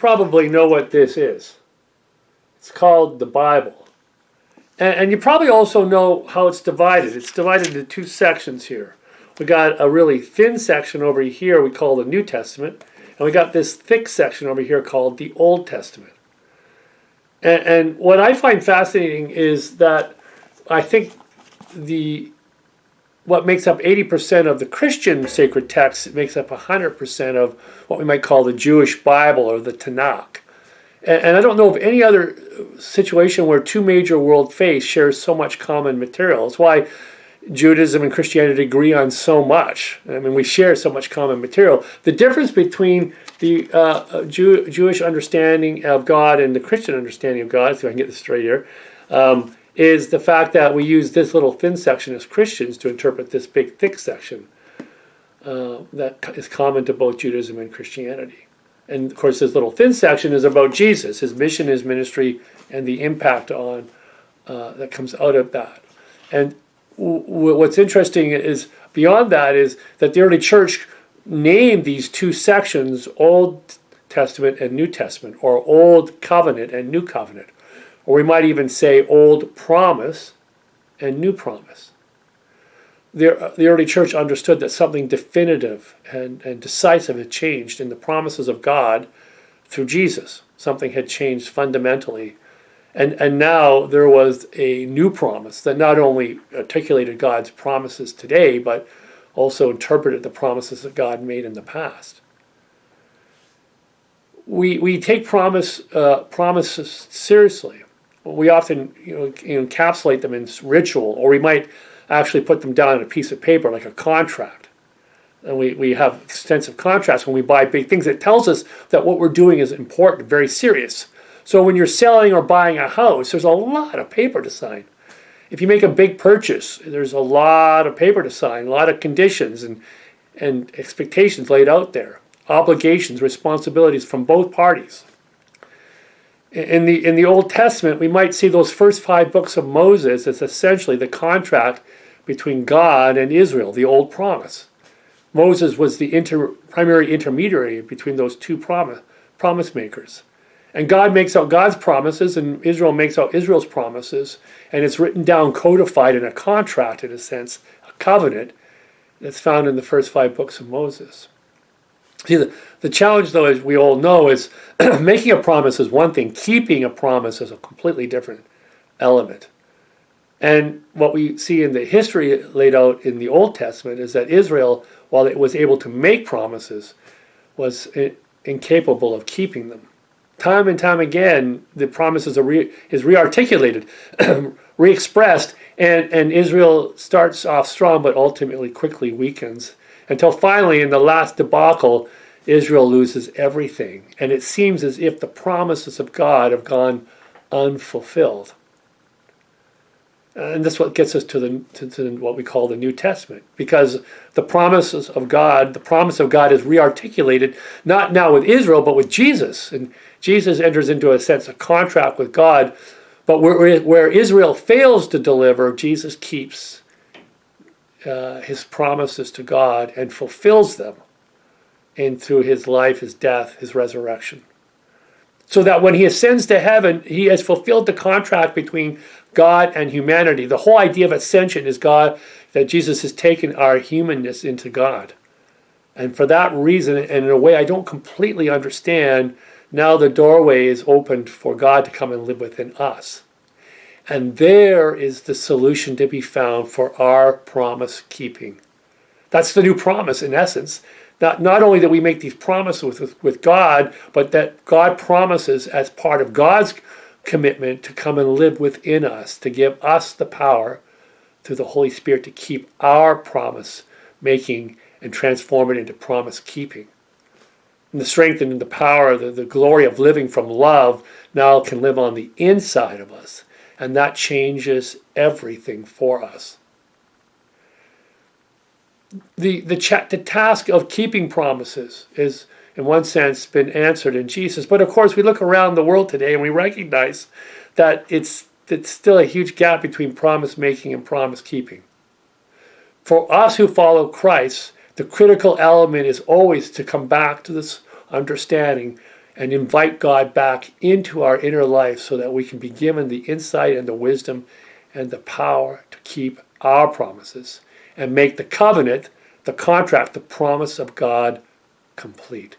probably know what this is. It's called the Bible. And you probably also know how it's divided. It's divided into two sections here. We got a really thin section over here we call the New Testament, and we got this thick section over here called the Old Testament. And what I find fascinating is that I think what makes up 80% of the Christian sacred text makes up 100% of what we might call the Jewish Bible or the Tanakh. And I don't know of any other situation where two major world faiths share so much common material. It's why Judaism and Christianity agree on so much. I mean, we share so much common material. The difference between the Jewish understanding of God and the Christian understanding of God, so I can get this straight here, is the fact that we use this little thin section as Christians to interpret this big thick section that is common to both Judaism and Christianity. And of course, this little thin section is about Jesus, his mission, his ministry, and the impact on that comes out of that. And what's interesting is beyond that is that the early church named these two sections Old Testament and New Testament, or Old Covenant and New Covenant. Or we might even say Old Promise and New Promise. The early church understood that something definitive and decisive had changed in the promises of God through Jesus. Something had changed fundamentally. And now there was a new promise that not only articulated God's promises today, but also interpreted the promises that God made in the past. We take promises seriously. We often encapsulate them in ritual, or we might actually put them down on a piece of paper like a contract. And we have extensive contracts when we buy big things. It tells us that what we're doing is important, very serious. So when you're selling or buying a house, there's a lot of paper to sign. If you make a big purchase, there's a lot of paper to sign, a lot of conditions and expectations laid out there, obligations, responsibilities from both parties. In the Old Testament, we might see those first 5 books of Moses as essentially the contract between God and Israel, the Old Promise. Moses was the primary intermediary between those two promise makers. And God makes out God's promises, and Israel makes out Israel's promises, and it's written down, codified in a contract, in a sense, a covenant that's found in the first 5 books of Moses. See, the challenge, though, as we all know, is making a promise is one thing. Keeping a promise is a completely different element. And what we see in the history laid out in the Old Testament is that Israel, while it was able to make promises, was incapable of keeping them. Time and time again, the promises is re-articulated, re-expressed, and Israel starts off strong but ultimately quickly weakens. Until finally, in the last debacle, Israel loses everything. And it seems as if the promises of God have gone unfulfilled. And that's what gets us to what we call the New Testament. Because the promises of God, the promise of God is re-articulated, not now with Israel, but with Jesus. And Jesus enters into a sense of contract with God. But where Israel fails to deliver, Jesus keeps his promises to God and fulfills them in through his life, his death, his resurrection. So that when he ascends to heaven, he has fulfilled the contract between God and humanity. The whole idea of ascension is that Jesus has taken our humanness into God. And for that reason, and in a way I don't completely understand, now the doorway is opened for God to come and live within us. And there is the solution to be found for our promise keeping. That's the new promise in essence. Not only that we make these promises with God, but that God promises as part of God's commitment to come and live within us, to give us the power through the Holy Spirit to keep our promise making and transform it into promise keeping. And the strength and the power, the glory of living from love now can live on the inside of us. And that changes everything for us. The task of keeping promises is, in one sense, been answered in Jesus. But of course, we look around the world today and we recognize that it's still a huge gap between promise making and promise keeping. For us who follow Christ, the critical element is always to come back to this understanding and invite God back into our inner life so that we can be given the insight and the wisdom and the power to keep our promises and make the covenant, the contract, the promise of God complete.